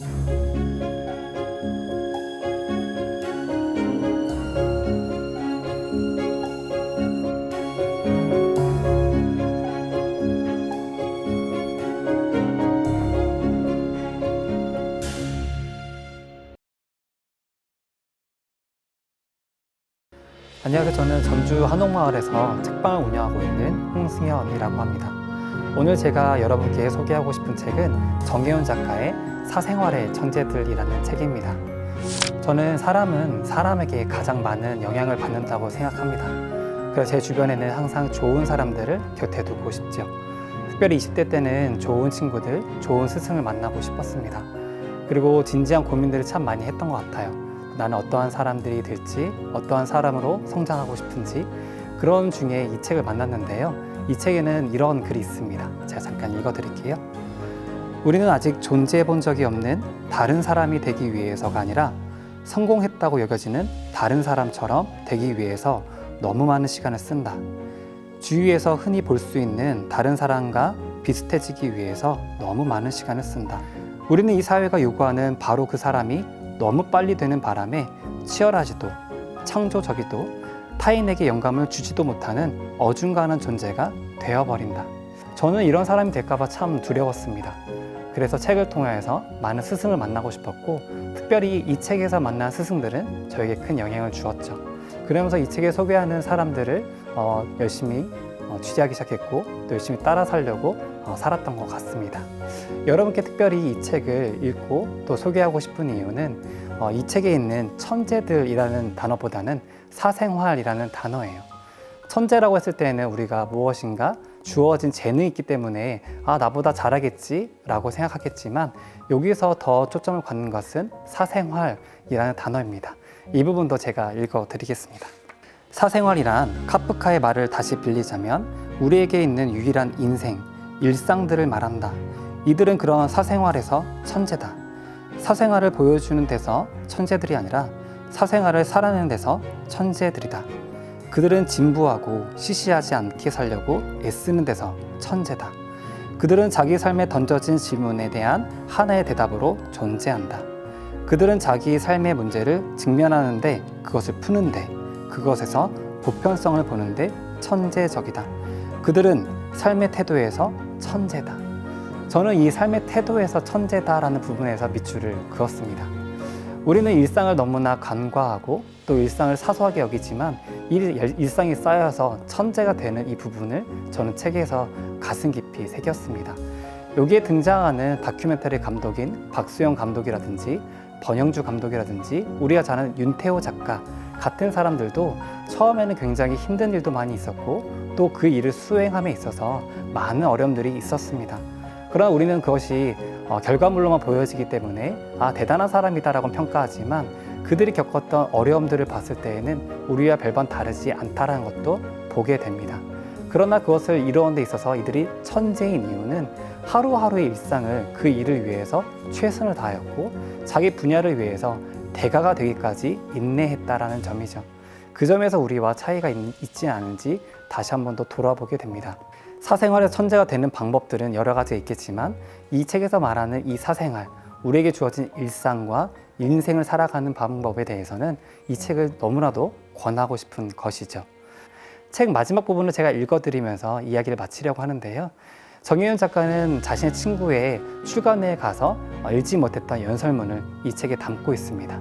안녕하세요. 저는 전주 한옥마을에서 책방을 운영하고 있는 홍승현이라고 합니다. 오늘 제가 여러분께 소개하고 싶은 책은 정혜윤 작가의 사생활의 천재들이라는 책입니다. 저는 사람은 사람에게 가장 많은 영향을 받는다고 생각합니다. 그래서 제 주변에는 항상 좋은 사람들을 곁에 두고 싶죠. 특별히 20대 때는 좋은 친구들, 좋은 스승을 만나고 싶었습니다. 그리고 진지한 고민들을 참 많이 했던 것 같아요. 나는 어떠한 사람들이 될지, 어떠한 사람으로 성장하고 싶은지, 그런 중에 이 책을 만났는데요. 이 책에는 이런 글이 있습니다. 제가 잠깐 읽어드릴게요. 우리는 아직 존재해 본 적이 없는 다른 사람이 되기 위해서가 아니라 성공했다고 여겨지는 다른 사람처럼 되기 위해서 너무 많은 시간을 쓴다. 주위에서 흔히 볼 수 있는 다른 사람과 비슷해지기 위해서 너무 많은 시간을 쓴다. 우리는 이 사회가 요구하는 바로 그 사람이 너무 빨리 되는 바람에 치열하지도 창조적이도 타인에게 영감을 주지도 못하는 어중간한 존재가 되어버린다. 저는 이런 사람이 될까봐 참 두려웠습니다. 그래서 책을 통해서 많은 스승을 만나고 싶었고, 특별히 이 책에서 만난 스승들은 저에게 큰 영향을 주었죠. 그러면서 이 책에 소개하는 사람들을 열심히 취재하기 시작했고, 또 열심히 따라 살려고 살았던 것 같습니다. 여러분께 특별히 이 책을 읽고 또 소개하고 싶은 이유는 이 책에 있는 천재들이라는 단어보다는 사생활이라는 단어예요. 천재라고 했을 때는 우리가 무엇인가 주어진 재능이 있기 때문에 나보다 잘하겠지 라고 생각하겠지만, 여기서 더 초점을 갖는 것은 사생활이라는 단어입니다. 이 부분도 제가 읽어드리겠습니다. 사생활이란 카프카의 말을 다시 빌리자면 우리에게 있는 유일한 인생, 일상들을 말한다. 이들은 그런 사생활에서 천재다. 사생활을 보여주는 데서 천재들이 아니라 사생활을 살아내는 데서 천재들이다. 그들은 진부하고 시시하지 않게 살려고 애쓰는 데서 천재다. 그들은 자기 삶에 던져진 질문에 대한 하나의 대답으로 존재한다. 그들은 자기 삶의 문제를 직면하는데, 그것을 푸는데, 그것에서 보편성을 보는데 천재적이다. 그들은 삶의 태도에서 천재다. 저는 이 삶의 태도에서 천재다라는 부분에서 밑줄을 그었습니다. 우리는 일상을 너무나 간과하고 또 일상을 사소하게 여기지만, 이 일상이 쌓여서 천재가 되는 이 부분을 저는 책에서 가슴 깊이 새겼습니다. 여기에 등장하는 다큐멘터리 감독인 박수영 감독이라든지 번영주 감독이라든지 우리가 잘 아는 윤태호 작가 같은 사람들도 처음에는 굉장히 힘든 일도 많이 있었고, 또 그 일을 수행함에 있어서 많은 어려움들이 있었습니다. 그러나 우리는 그것이 결과물로만 보여지기 때문에 대단한 사람이다라고 평가하지만, 그들이 겪었던 어려움들을 봤을 때에는 우리와 별반 다르지 않다라는 것도 보게 됩니다. 그러나 그것을 이루는 데 있어서 이들이 천재인 이유는 하루하루의 일상을 그 일을 위해서 최선을 다하였고, 자기 분야를 위해서 대가가 되기까지 인내했다라는 점이죠. 그 점에서 우리와 차이가 있지 않은지 다시 한 번 더 돌아보게 됩니다. 사생활에서 천재가 되는 방법들은 여러 가지가 있겠지만, 이 책에서 말하는 이 사생활, 우리에게 주어진 일상과 인생을 살아가는 방법에 대해서는 이 책을 너무나도 권하고 싶은 것이죠. 책 마지막 부분을 제가 읽어드리면서 이야기를 마치려고 하는데요. 정혜윤 작가는 자신의 친구의 출간회에 가서 읽지 못했던 연설문을 이 책에 담고 있습니다.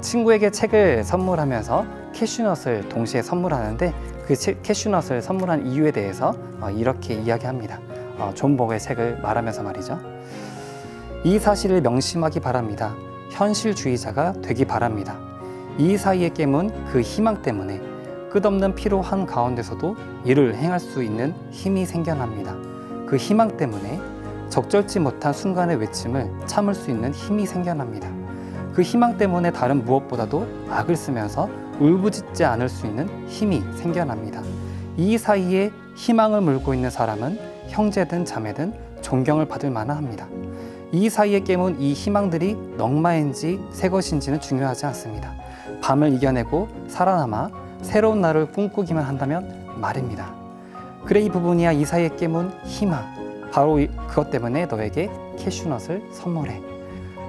친구에게 책을 선물하면서 캐슈넛을 동시에 선물하는데, 그 캐슈넛을 선물한 이유에 대해서 이렇게 이야기합니다. 존 복의 책을 말하면서 말이죠. 이 사실을 명심하기 바랍니다. 현실주의자가 되기 바랍니다. 이 사이에 깨문 그 희망 때문에 끝없는 피로 한가운데서도 일을 행할 수 있는 힘이 생겨납니다. 그 희망 때문에 적절치 못한 순간의 외침을 참을 수 있는 힘이 생겨납니다. 그 희망 때문에 다른 무엇보다도 악을 쓰면서 울부짖지 않을 수 있는 힘이 생겨납니다. 이 사이에 희망을 물고 있는 사람은 형제든 자매든 존경을 받을 만합니다. 이 사이에 깨문 이 희망들이 넝마인지 새 것인지는 중요하지 않습니다. 밤을 이겨내고 살아남아 새로운 날을 꿈꾸기만 한다면 말입니다. 그래, 이 부분이야 이 사이에 깨문 희망. 바로 그것 때문에 너에게 캐슈넛을 선물해.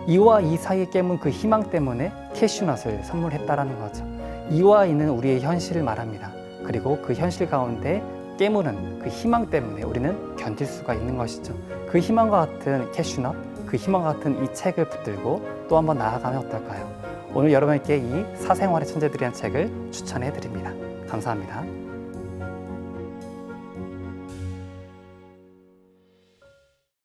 이와 이 사이에 깨문 그 희망 때문에 캐슈넛을 선물했다라는 거죠. 이와 이는 우리의 현실을 말합니다. 그리고 그 현실 가운데 깨무는 그 희망 때문에 우리는 견딜 수가 있는 것이죠. 그 희망과 같은 캐슈넛, 그 희망과 같은 이 책을 붙들고 또 한번 나아가면 어떨까요? 오늘 여러분께 이 사생활의 천재들이라는 책을 추천해 드립니다. 감사합니다.